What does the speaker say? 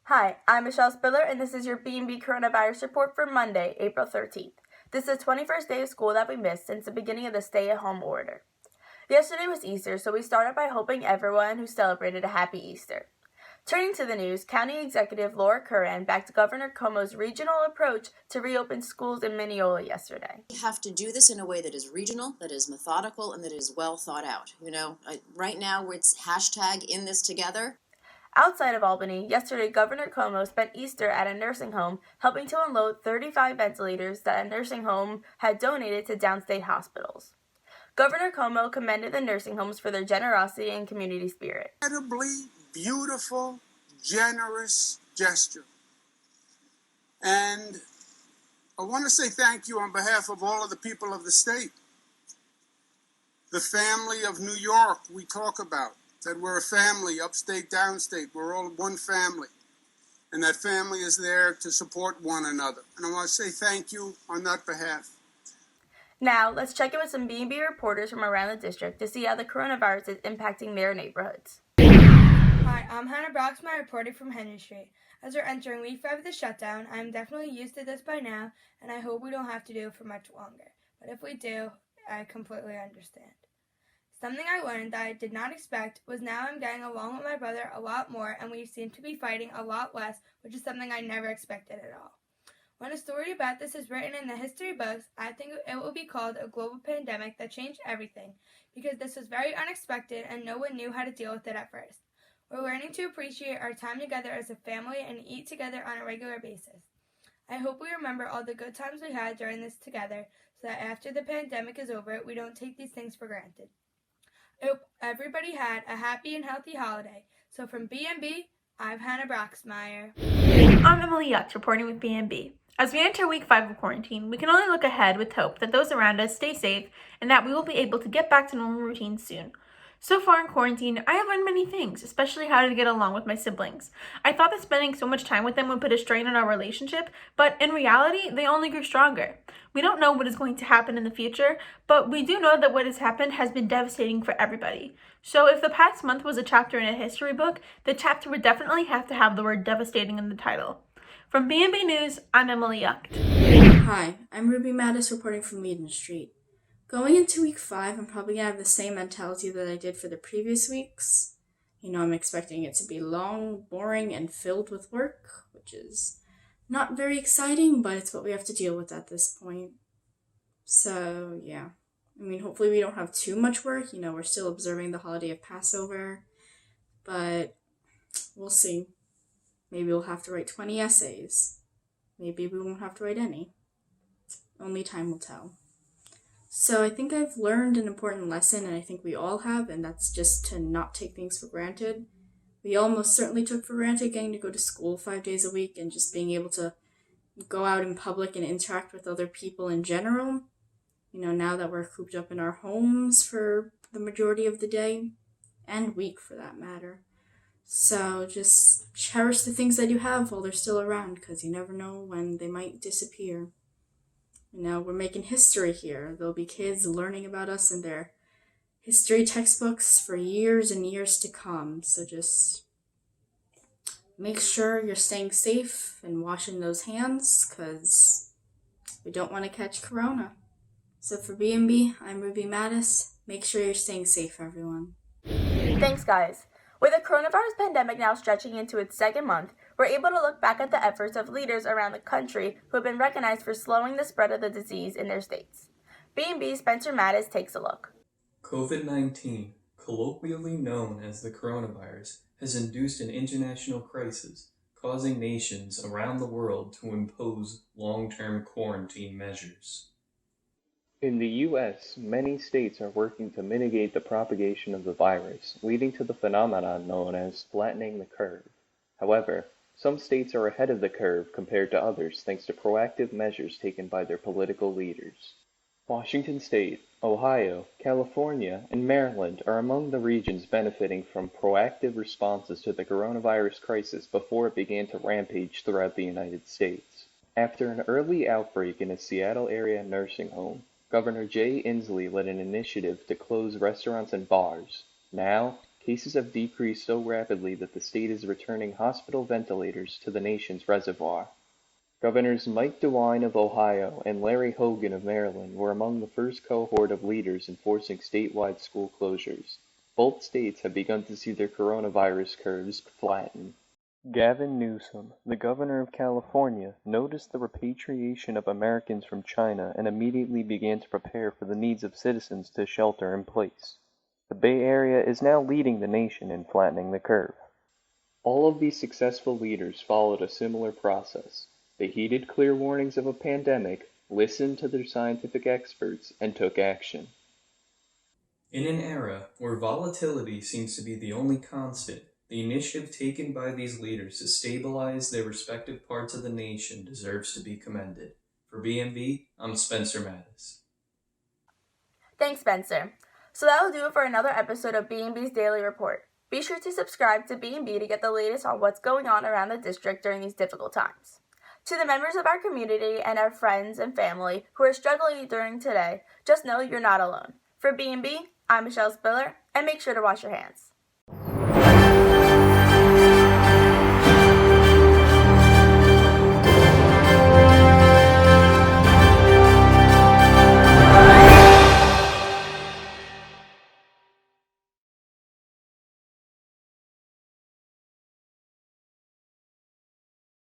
Hi, I'm Michele Spiller, and this is your BMB Coronavirus Report for Monday, April 13th. This is the 21st day of school that we missed since the beginning of the stay-at-home order. Yesterday was Easter, so we started by hoping everyone who celebrated a happy Easter. Turning to the news, County Executive Laura Curran backed Governor Cuomo's regional approach to reopen schools in Mineola yesterday. We have to do this in a way that is regional, that is methodical, and that is well thought out. Right now it's hashtag in this together. Outside of Albany, yesterday Governor Cuomo spent Easter at a nursing home helping to unload 35 ventilators that a nursing home had donated to downstate hospitals. Governor Cuomo commended the nursing homes for their generosity and community spirit. Incredibly beautiful, generous gesture. And I want to say thank you on behalf of all of the people of the state. The family of New York we talk about, that we're a family, upstate, downstate. We're all one family. And that family is there to support one another. And I want to say thank you on that behalf. Now, let's check in with some BMB reporters from around the district to see how the coronavirus is impacting their neighborhoods. Hi, I'm Hannah Broxmeyer reporting from Henry Street. As we're entering week 5 of the shutdown, I'm definitely used to this by now, and I hope we don't have to do it for much longer. But if we do, I completely understand. Something I learned that I did not expect was now I'm getting along with my brother a lot more, and we seem to be fighting a lot less, which is something I never expected at all. When a story about this is written in the history books, I think it will be called a global pandemic that changed everything, because this was very unexpected and no one knew how to deal with it at first. We're learning to appreciate our time together as a family and eat together on a regular basis. I hope we remember all the good times we had during this together so that after the pandemic is over, we don't take these things for granted. I hope everybody had a happy and healthy holiday. So from BMB, I'm Hannah Broxmeyer. I'm Emily Yucht reporting with BMB. As we enter week 5 of quarantine, we can only look ahead with hope that those around us stay safe and that we will be able to get back to normal routines soon. So far in quarantine, I have learned many things, especially how to get along with my siblings. I thought that spending so much time with them would put a strain on our relationship, but in reality, they only grew stronger. We don't know what is going to happen in the future, but we do know that what has happened has been devastating for everybody. So if the past month was a chapter in a history book, the chapter would definitely have to have the word devastating in the title. From BMB News, I'm Emily Yucht. Hi, I'm Ruby Mattes reporting from Eden Street. Going into week 5, I'm probably going to have the same mentality that I did for the previous weeks. I'm expecting it to be long, boring, and filled with work, which is not very exciting, but it's what we have to deal with at this point. So, yeah. Hopefully we don't have too much work. We're still observing the holiday of Passover, but we'll see. Maybe we'll have to write 20 essays. Maybe we won't have to write any. Only time will tell. So I think I've learned an important lesson, and I think we all have, and that's just to not take things for granted. We almost certainly took for granted getting to go to school 5 days a week and just being able to go out in public and interact with other people in general. Now that we're cooped up in our homes for the majority of the day, and week for that matter. So just cherish the things that you have while they're still around, because you never know when they might disappear. We're making history here. There'll be kids learning about us in their history textbooks for years and years to come. So just make sure you're staying safe and washing those hands, because we don't want to catch corona. So for BMB, I'm Ruby Mattes. Make sure you're staying safe, everyone. Thanks, guys. With the coronavirus pandemic now stretching into its second month, we're able to look back at the efforts of leaders around the country who have been recognized for slowing the spread of the disease in their states. B&B Spencer Mattes takes a look. COVID-19, colloquially known as the coronavirus, has induced an international crisis, causing nations around the world to impose long-term quarantine measures. In the U.S., many states are working to mitigate the propagation of the virus, leading to the phenomenon known as flattening the curve. However, some states are ahead of the curve compared to others thanks to proactive measures taken by their political leaders. Washington State, Ohio, California, and Maryland are among the regions benefiting from proactive responses to the coronavirus crisis before it began to rampage throughout the United States. After an early outbreak in a Seattle area nursing home, Governor Jay Inslee led an initiative to close restaurants and bars. Now, cases have decreased so rapidly that the state is returning hospital ventilators to the nation's reservoir. Governors Mike DeWine of Ohio and Larry Hogan of Maryland were among the first cohort of leaders enforcing statewide school closures. Both states have begun to see their coronavirus curves flatten. Gavin Newsom, the governor of California, noticed the repatriation of Americans from China and immediately began to prepare for the needs of citizens to shelter in place. The Bay Area is now leading the nation in flattening the curve. All of these successful leaders followed a similar process. They heeded clear warnings of a pandemic, listened to their scientific experts, and took action. In an era where volatility seems to be the only constant, the initiative taken by these leaders to stabilize their respective parts of the nation deserves to be commended. For BMB, I'm Spencer Mattes. Thanks, Spencer. So that'll do it for another episode of BMB's Daily Report. Be sure to subscribe to BMB to get the latest on what's going on around the district during these difficult times. To the members of our community and our friends and family who are struggling during today, just know you're not alone. For BMB, I'm Michele Spiller, and make sure to wash your hands.